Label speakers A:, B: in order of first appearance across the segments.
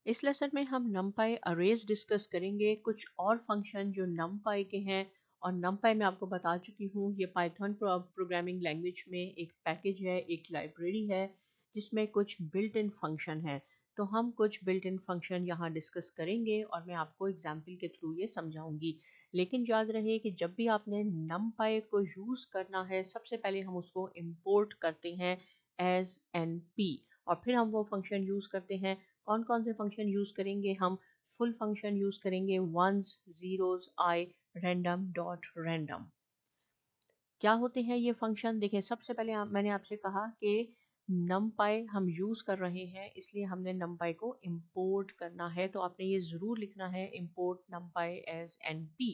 A: इस लेसन में हम numpy अरेज डिस्कस करेंगे, कुछ और फंक्शन जो numpy के हैं। और numpy मैं आपको बता चुकी हूँ, ये पाइथन प्रोग्रामिंग लैंग्वेज में एक पैकेज है, एक लाइब्रेरी है जिसमें कुछ बिल्ट इन फंक्शन है। तो हम कुछ बिल्ट इन फंक्शन यहाँ डिस्कस करेंगे और मैं आपको एग्जाम्पल के थ्रू ये समझाऊंगी। लेकिन याद रहे कि जब भी आपने numpy को यूज़ करना है, सबसे पहले हम उसको इम्पोर्ट करते हैं एज np, और फिर हम वो फंक्शन यूज़ करते हैं। कौन कौन से फंक्शन यूज करेंगे हम? फुल फंक्शन यूज करेंगे, वंस, जीरोस, आई, रैंडम डॉट रैंडम। क्या होते हैं ये फंक्शन? देखिए, सबसे पहले मैंने आपसे कहा कि numpy हम यूज कर रहे हैं, इसलिए हमने numpy को इंपोर्ट करना है। तो आपने ये जरूर लिखना है, इंपोर्ट numpy एज np।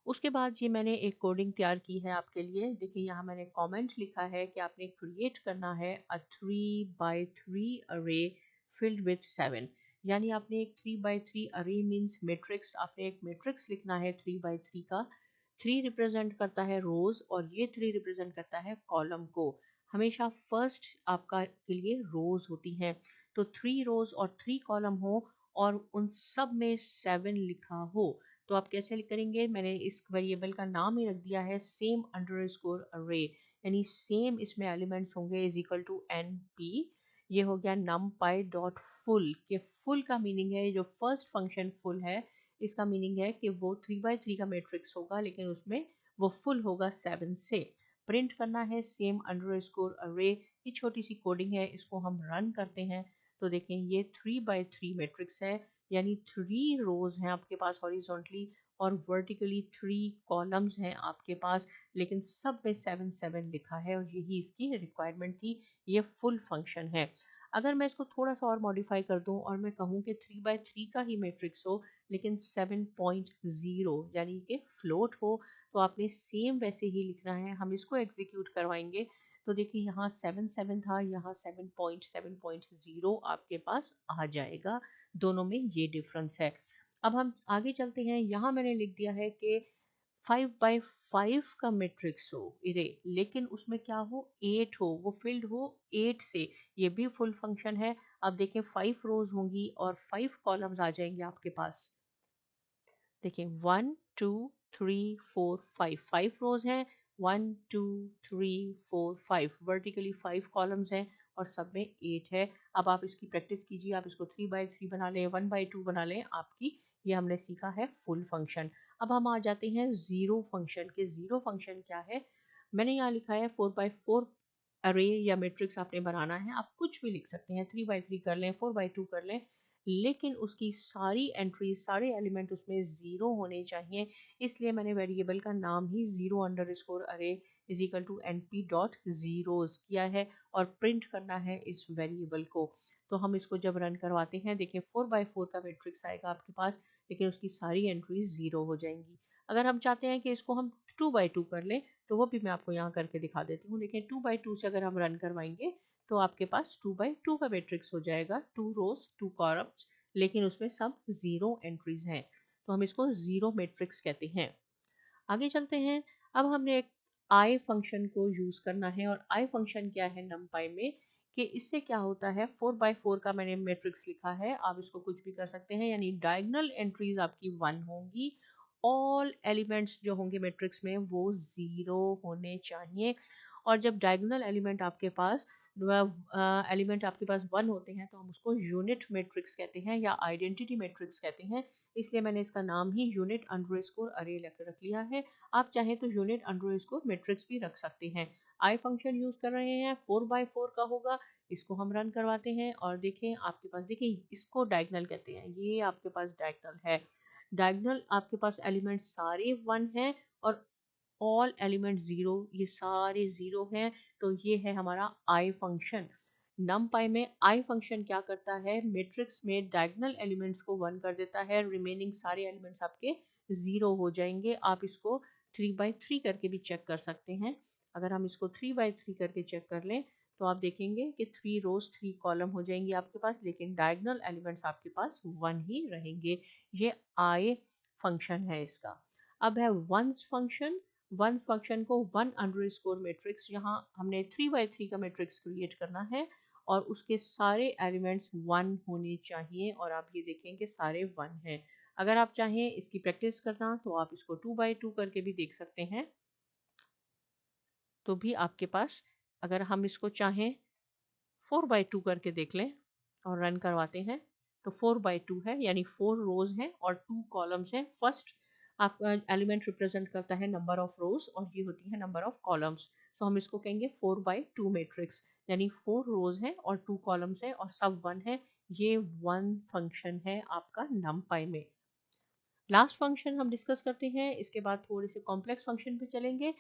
A: उसके बाद ये मैंने एक कोडिंग तैयार की है आपके लिए। देखिए, यहाँ मैंने कमेंट लिखा है कि आपने क्रिएट करना है अ 3x3 अरे फिल्ड विथ 7। यानी आपने एक 3x3 अरे मींस मैट्रिक्स, आपने एक मैट्रिक्स लिखना है 3x3 का। 3 रिप्रेजेंट करता है रोज और ये 3 रिप्रेजेंट करता है कॉलम को। हमेशा फर्स्ट आपका के लिए रोज होती हैं। तो 3 रोज और 3 कॉलम हो और उन सब में 7 लिखा हो, तो आप कैसे करेंगे? मैंने इस वेरिएबल का नाम ही रख दिया है सेम अंडरस्कोर अरे, यानी सेम इसमें एलिमेंट्स होंगे is equal to N P. ये हो गया numpy डॉट फुल, के फुल का मीनिंग है, जो फर्स्ट फंक्शन फुल है इसका मीनिंग है कि वो 3x3 का मैट्रिक्स होगा, लेकिन उसमें वो फुल होगा 7 से। प्रिंट करना है सेम अंडरस्कोर अरे। ये छोटी सी कोडिंग है, इसको हम रन करते हैं। तो देखें, ये 3x3 मैट्रिक्स है, यानी 3 रोज हैं आपके पास हॉरिजॉन्टली और वर्टिकली 3 कॉलम्स हैं आपके पास, लेकिन सब में 7 7 लिखा है और यही इसकी रिक्वायरमेंट थी। ये फुल फंक्शन है। अगर मैं इसको थोड़ा सा और मॉडिफाई कर दूं और मैं कहूं कि 3x3 का ही मैट्रिक्स हो लेकिन 7.0 यानी कि फ्लोट हो, तो आपने सेम वैसे ही लिखना है। हम इसको एग्जीक्यूट करवाएंगे तो देखिए, यहाँ 7 7 था, यहाँ 7.7.0 आपके पास आ जाएगा। दोनों में ये डिफरेंस है। अब हम आगे चलते हैं। यहाँ मैंने लिख दिया है कि 5x5 का मैट्रिक्स हो इरे, लेकिन उसमें क्या हो? 8 हो, वो फिल्ड हो 8 से। ये भी फुल फंक्शन है। अब देखें, 5 रोज होंगी और 5 कॉलम्स आ जाएंगे आपके पास। देखिए, 1 2 3 4 5, 5 रोज हैं। 1 2 3 4 5 वर्टिकली 5 कॉलम्स हैं और सब में 8 है। अब आप इसकी प्रैक्टिस कीजिए, आप इसको 3x3 बना लें, 1x2 बना लें, आपकी ये हमने सीखा है फुल फंक्शन। अब हम आ जाते हैं जीरो फंक्शन के। जीरो फंक्शन क्या है? मैंने यहाँ लिखा है 4x4 अरे या मैट्रिक्स आपने बनाना है। आप कुछ भी लिख सकते हैं, 3x3 कर लें, 4x2 कर लें, लेकिन उसकी सारी एंट्रीज, सारे एलिमेंट उसमें जीरो होने चाहिए। इसलिए मैंने वेरिएबल का नाम ही zero underscore array is equal to np dot zeros किया है और प्रिंट करना है इस वेरिएबल को। तो हम इसको जब रन करवाते हैं, देखिए 4x4 का मैट्रिक्स आएगा आपके पास, लेकिन उसकी सारी एंट्रीज जीरो हो जाएंगी। अगर हम चाहते हैं कि इसको हम 2x2 कर लें, तो वो भी मैं आपको यहाँ करके दिखा देती हूँ। देखिए, 2x2 से अगर हम रन करवाएंगे तो आपके पास 2x2 का मैट्रिक्स हो जाएगा, 2 रोज 2 कॉलम्स, लेकिन उसमें सब जीरो एंट्रीज हैं। तो हम इसको जीरो मैट्रिक्स कहते हैं। आगे चलते हैं। अब हमने एक आई फंक्शन को यूज करना है, और आई फंक्शन क्या है numpy में, कि इससे क्या होता है? 4x4 का मैंने मैट्रिक्स लिखा है, आप इसको कुछ भी कर सकते हैं, यानी डायगोनल एंट्रीज आपकी 1 होंगी। ऑल एलिमेंट्स जो होंगे मैट्रिक्स में वो जीरो होने चाहिए। और जब डायगोनल एलिमेंट आपके पास एलिमेंट आपके पास 1 होते हैं, तो हम उसको यूनिट मैट्रिक्स कहते हैं या आइडेंटिटी मैट्रिक्स कहते हैं। इसलिए मैंने इसका नाम ही यूनिट अंडरस्कोर अरे रख लिया है। आप चाहें तो यूनिट अंडरस्कोर मैट्रिक्स भी रख सकते हैं। आई फंक्शन यूज कर रहे हैं, 4x4 का होगा। इसको हम रन करवाते हैं और देखें आपके पास, देखिए इसको डायगोनल कहते हैं, ये आपके पास डायगोनल है। डायगोनल आपके पास एलिमेंट सारे 1 हैं और ऑल एलिमेंट जीरो, ये सारे जीरो हैं। तो ये है हमारा आई फंक्शन। numpy में आई फंक्शन क्या करता है? मैट्रिक्स में डायगोनल एलिमेंट्स को 1 कर देता है, रिमेनिंग सारे एलिमेंट्स आपके जीरो हो जाएंगे। आप इसको 3x3 करके भी चेक कर सकते हैं। अगर हम इसको 3x3 करके चेक कर लें, तो आप देखेंगे कि 3 रोज 3 कॉलम हो जाएंगी आपके पास, लेकिन डायगोनल एलिमेंट्स आपके पास 1 ही रहेंगे। ये आई फंक्शन है इसका। अब है वंस फंक्शन। वन फंक्शन को 1 अंडरस्कोर मैट्रिक्स, यहाँ हमने 3x3 का मैट्रिक्स क्रिएट करना है और उसके सारे एलिमेंट्स 1 होने चाहिए और आप ये देखें कि सारे 1 हैं। अगर आप चाहें इसकी प्रैक्टिस करना तो आप इसको 2 बाई 2 करके भी देख सकते हैं, तो भी आपके पास, अगर हम इसको चाहें 4 बाई 2 करके देख लें और रन करवाते हैं तो 4 बाई 2 है, यानी 4 रोज हैं और 2 कॉलम्स हैं। फर्स्ट आपका एलिमेंट रिप्रेजेंट करता है नंबर ऑफ रोज और ये होती है नंबर ऑफ कॉलम्स। सो हम इसको कहेंगे 4 बाई 2 मैट्रिक्स, यानी 4 रोज हैं और 2 कॉलम्स हैं और सब 1 है। ये 1 फंक्शन है आपका नमपाई में। लास्ट फंक्शन हम डिस्कस करते हैं, इसके बाद थोड़े से कॉम्प्लेक्स फंक्शन पे चलेंगे।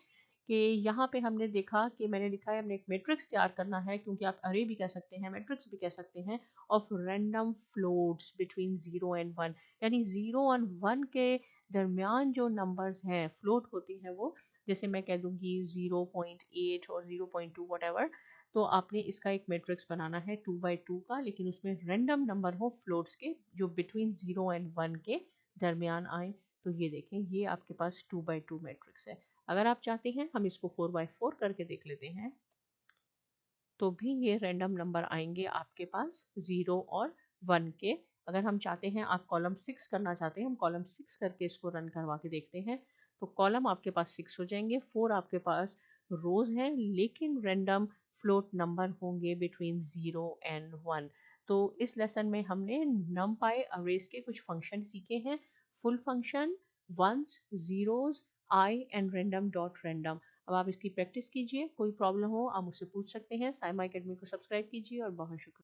A: कि यहाँ पे हमने देखा कि मैंने लिखा है हमने एक मैट्रिक्स तैयार करना है, क्योंकि आप अरे भी कह सकते हैं, मैट्रिक्स भी कह सकते हैं, of random floats between 0 and 1, यानी 0 और 1 के दरमियान जो नंबर्स हैं फ्लोट होती हैं वो, जैसे मैं कह दूंगी 0.8 और 0.2 वटेवर, तो आपने इसका एक मैट्रिक्स बनाना है 2 बाई 2 का, लेकिन उसमें रैंडम नंबर हो फ्लोट्स के जो बिटवीन 0 एंड 1 के दरमियान आए। तो ये देखें, ये आपके पास 2 बाई 2 मैट्रिक्स है। अगर आप चाहते हैं हम इसको 4 बाई 4 करके देख लेते हैं, तो भी ये रैंडम नंबर आएंगे आपके पास 0 और 1 के। अगर हम चाहते हैं, आप कॉलम 6 करना चाहते हैं, हम कॉलम 6 करके इसको रन करवा के देखते हैं, तो कॉलम आपके पास 6 हो जाएंगे, 4 आपके पास रोज हैं, लेकिन रैंडम फ्लोट नंबर होंगे बिटवीन 0 एंड 1। तो इस लेसन में हमने नमपाई अरेज के कुछ फंक्शन सीखे हैं, full function, ones, zeros, eye and random dot random. अब आप इसकी प्रैक्टिस कीजिए, कोई प्रॉब्लम हो आप मुझसे पूछ सकते हैं। साइमा एकेडमी को सब्सक्राइब कीजिए और बहुत शुक्रिया।